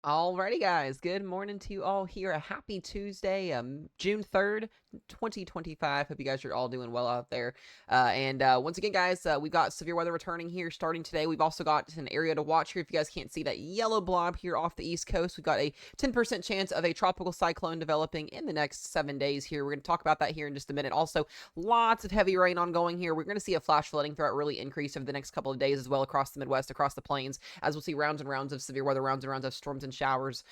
Alrighty, guys. Good morning to you all here. A happy Tuesday, June 3rd, 2025. Hope you guys are all doing well out there. And once again, guys, we've got severe weather returning here starting today. We've also got an area to watch here. If you guys can't see that yellow blob here off the East Coast, we've got a 10% chance of a tropical cyclone developing in the next 7 days here. We're going to talk about that here in just a minute. Also, lots of heavy rain ongoing here. We're going to see a flash flooding threat really increase over the next couple of days as well across the Midwest, across the plains, as we'll see rounds and rounds of severe weather, rounds and rounds of storms and showers,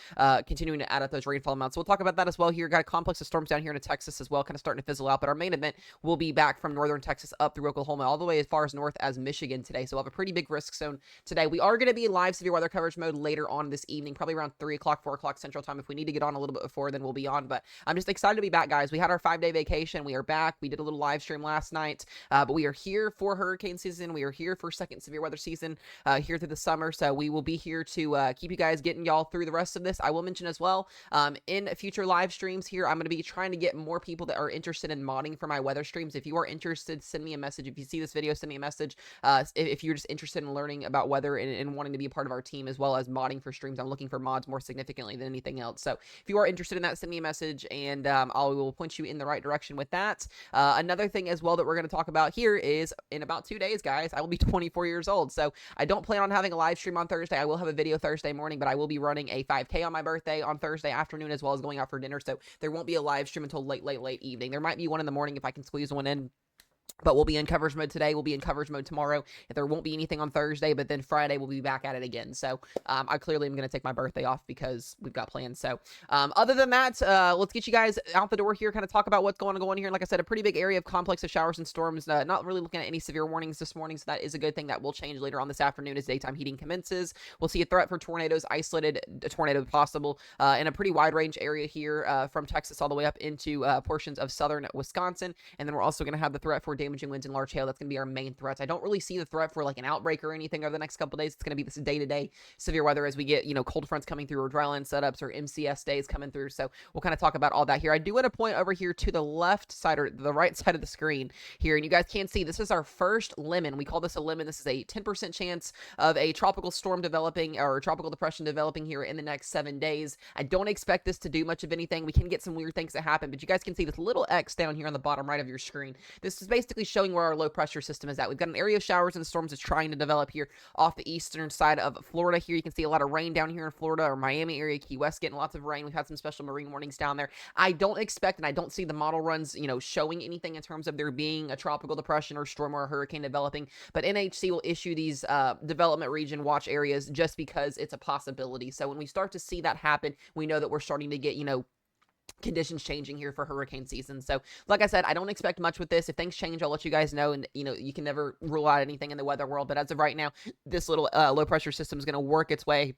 continuing to add up those rainfall amounts. So we'll talk about that as well here. Got a complex of storms down here in Texas as well, kind of starting to fizzle out. But our main event will be back from northern Texas up through Oklahoma, all the way as far as north as Michigan today. So we'll have a pretty big risk zone today. We are going to be in live severe weather coverage mode later on this evening, probably around 3 o'clock, 4 o'clock Central Time. If we need to get on a little bit before, then we'll be on. But I'm just excited to be back, guys. We had our 5-day vacation. We are back. We did a little live stream last night, but we are here for hurricane season. We are here for second severe weather season here through the summer. So we will be here to keep you guys getting y'all through the rest of this. I will mention as well, in future live streams here, I'm going to be trying to get more people that are interested in modding for my weather streams. If you are interested, send me a message. If you see this video, send me a message. If you're just interested in learning about weather and wanting to be a part of our team as well as modding for streams, I'm looking for mods more significantly than anything else. So if you are interested in that, send me a message, and I will point you in the right direction with that. Another thing as well that we're going to talk about here is in about 2 days, guys, I will be 24 years old. So I don't plan on having a live stream on Thursday. I will have a video Thursday morning, but I will be running a 5K on my birthday on Thursday afternoon as well as going out for dinner. So there won't be a live stream until late evening. There might be one in the morning if I can squeeze one in. But we'll be in coverage mode today. We'll be in coverage mode tomorrow. If there won't be anything on Thursday, but then Friday we'll be back at it again. So I clearly am going to take my birthday off because we've got plans. So other than that, let's get you guys out the door here, kind of talk about what's going on here. And like I said, a pretty big area of complex of showers and storms. Not really looking at any severe warnings this morning, so that is a good thing. That will change later on this afternoon as daytime heating commences. We'll see a threat for tornadoes, isolated tornado possible in a pretty wide range area here from Texas all the way up into portions of southern Wisconsin. And then we're also going to have the threat for damaging winds and large hail. That's going to be our main threats. I don't really see the threat for like an outbreak or anything over the next couple days. It's going to be this day-to-day severe weather as we get, cold fronts coming through or dryland setups or MCS days coming through. So we'll kind of talk about all that here. I do want to point over here to the left side or the right side of the screen here, and you guys can see this is our first lemon. We call this a lemon. This is a 10% chance of a tropical storm developing or tropical depression developing here in the next 7 days. I don't expect this to do much of anything. We can get some weird things that happen, but you guys can see this little X down here on the bottom right of your screen. This is basically showing where our low pressure system is at. We've got an area of showers and storms that's trying to develop here off the eastern side of Florida here. You can see a lot of rain down here in Florida or Miami area, Key West getting lots of rain. We've had some special marine warnings down there. I don't expect and I don't see the model runs, showing anything in terms of there being a tropical depression or storm or a hurricane developing, but NHC will issue these development region watch areas just because it's a possibility. So when we start to see that happen, we know that we're starting to get, conditions changing here for hurricane season. So like I said, I don't expect much with this. If things change, I'll let you guys know, and you can never rule out anything in the weather world, but as of right now, this little low pressure system is going to work its way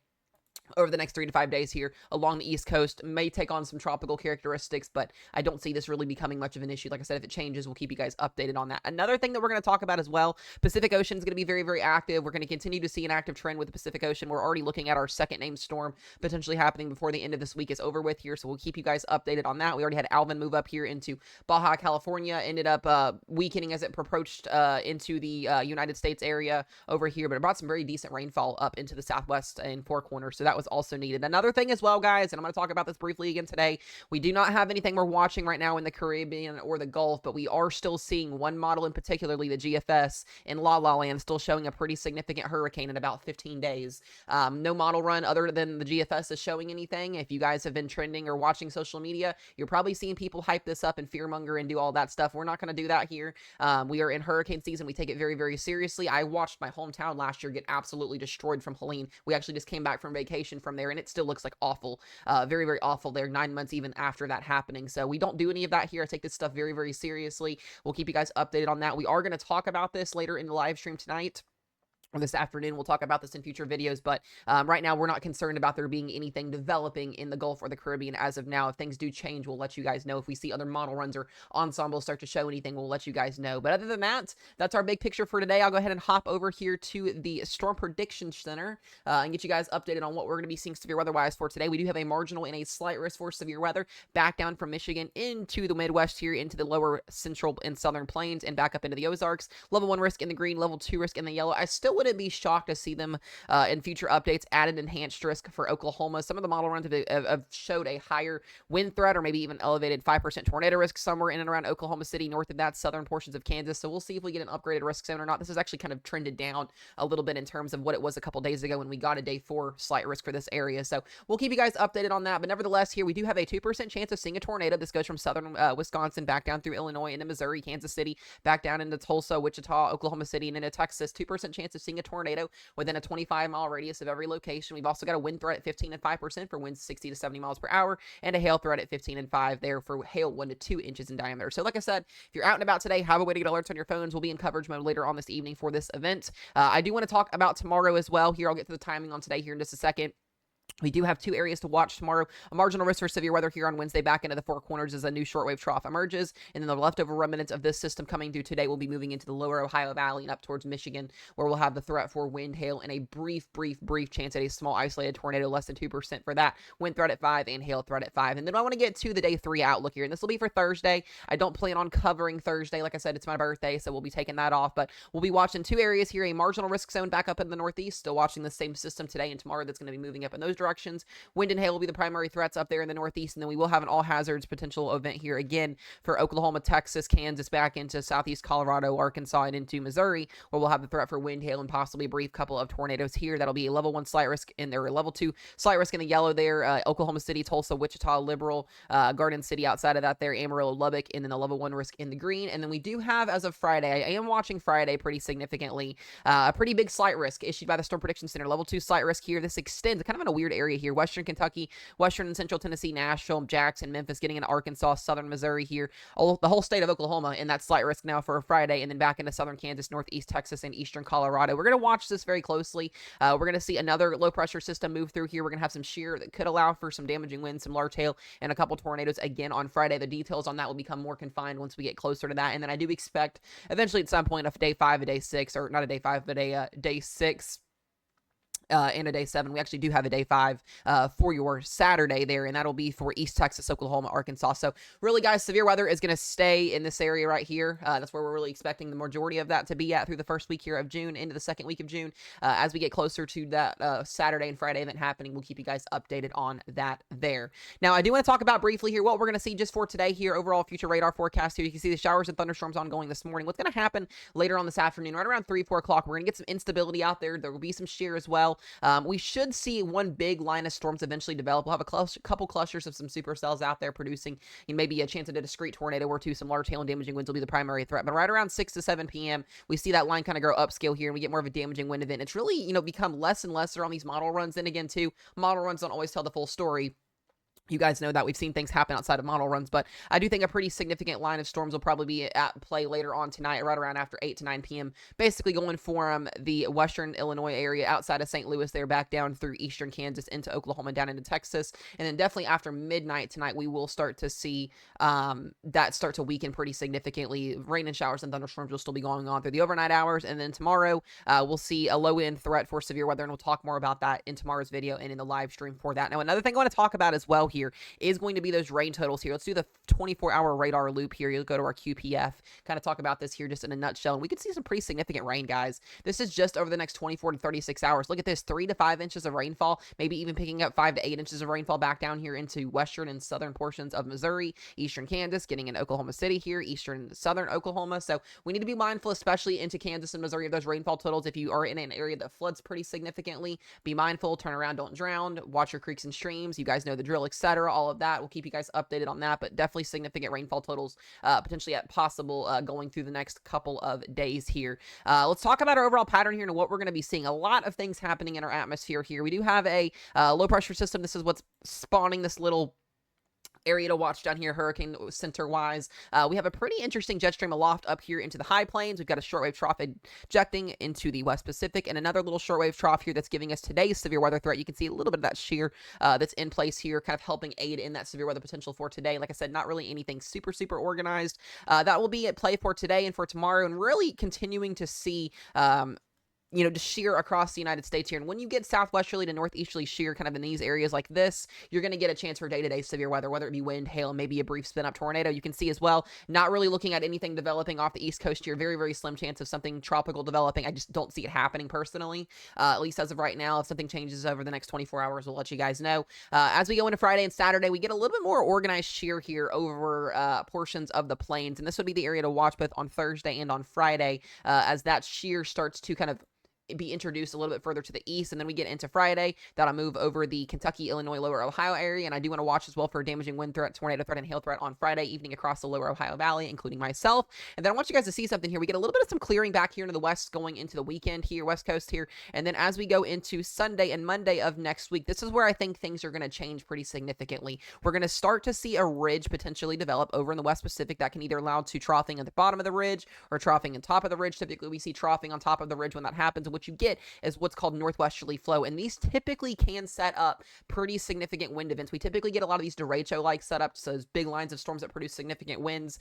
over the next 3 to 5 days here along the East Coast. May take on some tropical characteristics, but I don't see this really becoming much of an issue. Like I said, if it changes, we'll keep you guys updated on that. Another thing that we're going to talk about as well, Pacific Ocean is going to be very, very active. We're going to continue to see an active trend with the Pacific Ocean. We're already looking at our second named storm potentially happening before the end of this week is over with here, so we'll keep you guys updated on that. We already had Alvin move up here into Baja California, ended up weakening as it approached into the United States area over here, but it brought some very decent rainfall up into the southwest and Four Corners, so that was also needed. Another thing as well, guys, and I'm going to talk about this briefly again today, we do not have anything we're watching right now in the Caribbean or the Gulf, but we are still seeing one model in particularly, the GFS in La La Land, still showing a pretty significant hurricane in about 15 days. No model run other than the GFS is showing anything. If you guys have been trending or watching social media, you're probably seeing people hype this up and fearmonger and do all that stuff. We're not going to do that here. We are in hurricane season. We take it very, very seriously. I watched my hometown last year get absolutely destroyed from Helene. We actually just came back from vacation from there, and it still looks like awful, very, very awful there 9 months even after that happening. So we don't do any of that here. I take this stuff very, very seriously. We'll keep you guys updated on that. We are going to talk about this later in the live stream tonight or this afternoon. We'll talk about this in future videos, but right now we're not concerned about there being anything developing in the Gulf or the Caribbean as of now. If things do change, we'll let you guys know. If we see other model runs or ensembles start to show anything, we'll let you guys know. But other than that, that's our big picture for today. I'll go ahead and hop over here to the Storm Prediction Center and get you guys updated on what we're going to be seeing severe weather-wise for today. We do have a marginal and a slight risk for severe weather back down from Michigan into the Midwest here, into the lower central and southern plains, and back up into the Ozarks. Level 1 risk in the green, level 2 risk in the yellow. I still wouldn't be shocked to see them in future updates add an enhanced risk for Oklahoma. Some of the model runs have showed a higher wind threat or maybe even elevated 5% tornado risk somewhere in and around Oklahoma City, north of that, southern portions of Kansas. So we'll see if we get an upgraded risk zone or not. This has actually kind of trended down a little bit in terms of what it was a couple days ago when we got a day 4 slight risk for this area. So we'll keep you guys updated on that. But nevertheless, here we do have a 2% chance of seeing a tornado. This goes from southern Wisconsin back down through Illinois into Missouri, Kansas City, back down into Tulsa, Wichita, Oklahoma City, and into Texas. 2% chance of seeing a tornado within a 25-mile radius of every location. We've also got a wind threat at 15 and 5% for winds 60 to 70 miles per hour, and a hail threat at 15 and 5 there for hail 1 to 2 inches in diameter. So like I said, if you're out and about today, have a way to get alerts on your phones. We'll be in coverage mode later on this evening for this event. I do want to talk about tomorrow as well. Here, I'll get to the timing on today here in just a second. We do have 2 areas to watch tomorrow. A marginal risk for severe weather here on Wednesday. Back into the Four Corners as a new shortwave trough emerges. And then the leftover remnants of this system coming through today will be moving into the lower Ohio Valley and up towards Michigan, where we'll have the threat for wind, hail, and a brief chance at a small isolated tornado, less than 2% for that. Wind threat at 5 and hail threat at 5. And then I want to get to the day 3 outlook here. And this will be for Thursday. I don't plan on covering Thursday. Like I said, it's my birthday, so we'll be taking that off. But we'll be watching 2 areas here. A marginal risk zone back up in the northeast. Still watching the same system today and tomorrow that's going to be moving up in those directions. Wind and hail will be the primary threats up there in the northeast, and then we will have an all hazards potential event here again for Oklahoma, Texas, Kansas, back into southeast Colorado, Arkansas, and into Missouri, where we'll have the threat for wind, hail, and possibly a brief couple of tornadoes here. That'll be a level 1 slight risk in there, level 2 slight risk in the yellow there. Oklahoma City, Tulsa, Wichita, Liberal, Garden City outside of that there, Amarillo, Lubbock, and then the level 1 risk in the green. And then we do have, as of Friday, I am watching Friday pretty significantly, a pretty big slight risk issued by the Storm Prediction Center, level 2 slight risk here. This extends kind of in a weird area here. Western Kentucky, western and central Tennessee, Nashville, Jackson, Memphis, getting into Arkansas, southern Missouri here, the whole state of Oklahoma in that slight risk now for Friday, and then back into southern Kansas, northeast Texas, and eastern Colorado. We're going to watch this very closely. We're going to see another low pressure system move through here. We're going to have some shear that could allow for some damaging winds, some large hail, and a couple tornadoes again on Friday. The details on that will become more confined once we get closer to that. And then I do expect eventually at some point of day 5, a day 6, or not a day 5, but a day 6, and a day 7. We actually do have a day 5 for your Saturday there, and that'll be for East Texas, Oklahoma, Arkansas. So really, guys, severe weather is going to stay in this area right here. That's where we're really expecting the majority of that to be at through the first week here of June into the second week of June. As we get closer to that Saturday and Friday event happening, we'll keep you guys updated on that there. Now, I do want to talk about briefly here what we're going to see just for today here, overall future radar forecast here. You can see the showers and thunderstorms ongoing this morning. What's going to happen later on this afternoon, right around 3, 4 o'clock, we're going to get some instability out there. There will be some shear as well. We should see one big line of storms eventually develop. We'll have a couple clusters of some supercells out there producing maybe a chance at a discrete tornado or 2. Some large hail and damaging winds will be the primary threat. But right around 6 to 7 p.m., we see that line kind of grow upscale here, and we get more of a damaging wind event. It's really, become less and lesser on these model runs. Then again, too, model runs don't always tell the full story. You guys know that we've seen things happen outside of model runs, but I do think a pretty significant line of storms will probably be at play later on tonight, right around after 8 to 9 p.m., basically going from the western Illinois area outside of St. Louis there, back down through eastern Kansas into Oklahoma, down into Texas. And then definitely after midnight tonight, we will start to see that start to weaken pretty significantly. Rain and showers and thunderstorms will still be going on through the overnight hours. And then tomorrow, we'll see a low-end threat for severe weather, and we'll talk more about that in tomorrow's video and in the live stream for that. Now, another thing I want to talk about as well here is going to be those rain totals here. Let's do the 24-hour radar loop here. You'll go to our QPF, kind of talk about this here just in a nutshell. And we could see some pretty significant rain, guys. This is just over the next 24 to 36 hours. Look at this, 3 to 5 inches of rainfall, maybe even picking up 5 to 8 inches of rainfall back down here into western and southern portions of Missouri, eastern Kansas, getting into Oklahoma City here, eastern and southern Oklahoma. So we need to be mindful, especially into Kansas and Missouri, of those rainfall totals. If you are in an area that floods pretty significantly, be mindful, turn around, don't drown, watch your creeks and streams. You guys know the drill, etc. All of that. We'll keep you guys updated on that, but definitely significant rainfall totals potentially at possible going through the next couple of days here. Let's talk about our overall pattern here and what we're going to be seeing. A lot of things happening in our atmosphere here. We do have a low pressure system. This is what's spawning this little area to watch down here, hurricane center wise. We have a pretty interesting jet stream aloft up here into the high plains. We've got a shortwave trough ejecting into the West Pacific, and another little shortwave trough here that's giving us today's severe weather threat. You can see a little bit of that shear that's in place here, kind of helping aid in that severe weather potential for today. Like I said, not really anything super organized. That will be at play for today and for tomorrow, and really continuing to see just shear across the United States here. And when you get southwesterly to northeasterly shear kind of in these areas like this, you're going to get a chance for day-to-day severe weather, whether it be wind, hail, maybe a brief spin-up tornado. You can see as well, not really looking at anything developing off the East Coast here. Very, very slim chance of something tropical developing. I just don't see it happening personally, at least as of right now. If something changes over the next 24 hours, we'll let you guys know. As we go into Friday and Saturday, we get a little bit more organized shear here over portions of the plains, and this would be the area to watch both on Thursday and on Friday, as that shear starts to kind of be introduced a little bit further to the east. And then we get into Friday, that'll move over the Kentucky, Illinois, lower Ohio area. And I do want to watch as well for a damaging wind threat, tornado threat, and hail threat on Friday evening across the lower Ohio Valley, including myself. And then I want you guys to see something here. We get a little bit of some clearing back here into the west going into the weekend here, west coast here. And then as we go into Sunday and Monday of next week, this is where I think things are going to change pretty significantly. We're going to start to see a ridge potentially develop over in the West Pacific that can either allow to troughing at the bottom of the ridge or troughing on top of the ridge. Typically, we see troughing on top of the ridge when that happens. And what you get is what's called northwesterly flow, and these typically can set up pretty significant wind events. We typically get a lot of these derecho-like setups, so those big lines of storms that produce significant winds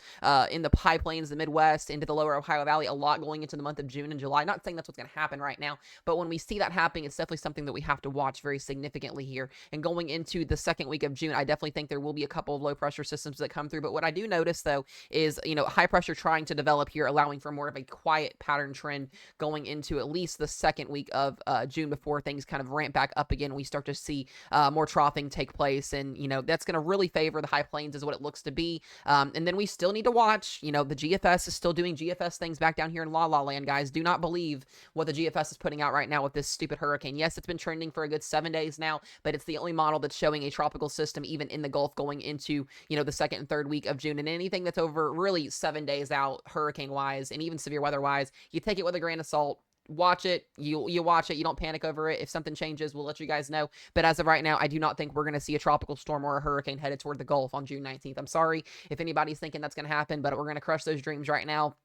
in the high plains, the Midwest, into the lower Ohio Valley, a lot going into the month of June and July. Not saying that's what's going to happen right now, but when we see that happening, it's definitely something that we have to watch very significantly here. And going into the second week of June, I definitely think there will be a couple of low-pressure systems that come through, but what I do notice, though, is, high pressure trying to develop here, allowing for more of a quiet pattern trend going into at least the second week of June before things kind of ramp back up again. We start to see more troughing take place, and that's going to really favor the high plains is what it looks to be. And then we still need to watch, the GFS is still doing GFS things back down here in La La Land, guys. Do not believe what the GFS is putting out right now with this stupid hurricane. Yes, it's been trending for a good 7 days now, but it's the only model that's showing a tropical system even in the Gulf going into the second and third week of June. And anything that's over really 7 days out hurricane wise and even severe weather wise, you take it with a grain of salt. Watch it. You watch it. You don't panic over it. If something changes, we'll let you guys know. But as of right now, I do not think we're going to see a tropical storm or a hurricane headed toward the Gulf on June 19th. I'm sorry if anybody's thinking that's going to happen, but we're going to crush those dreams right now.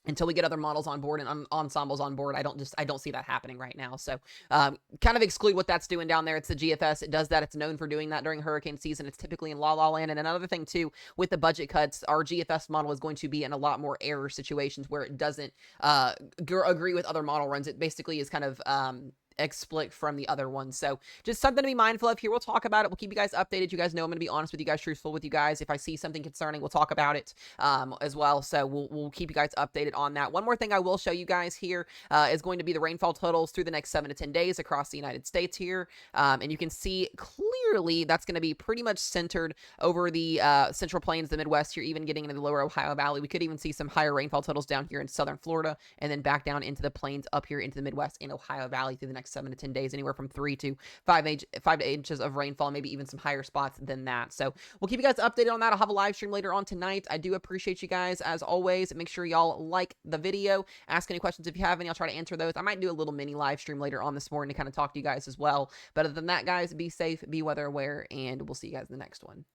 Until we get other models on board and ensembles on board, I don't see that happening right now. So kind of exclude what that's doing down there. It's the GFS. It does that. It's known for doing that during hurricane season. It's typically in La La Land. And another thing, too, with the budget cuts, our GFS model is going to be in a lot more error situations where it doesn't agree with other model runs. It basically is kind of explicit from the other one. So just something to be mindful of here. We'll talk about it. We'll keep you guys updated. You guys know I'm going to be honest with you guys, truthful with you guys. If I see something concerning, we'll talk about it as well. So we'll keep you guys updated on that. One more thing I will show you guys here is going to be the rainfall totals through the next 7 to 10 days across the United States here. And you can see clearly that's going to be pretty much centered over the central plains, the Midwest here, even getting into the lower Ohio Valley. We could even see some higher rainfall totals down here in southern Florida and then back down into the plains up here into the Midwest and Ohio Valley through the next 7 to 10 days, anywhere from 3 to 5 to 8 inches of rainfall, maybe even some higher spots than that. So we'll keep you guys updated on that. I'll have a live stream later on tonight. I do appreciate you guys as always. Make sure y'all like the video. Ask any questions if you have any. I'll try to answer those. I might do a little mini live stream later on this morning to kind of talk to you guys as well. But other than that, guys, be safe, be weather aware, and we'll see you guys in the next one.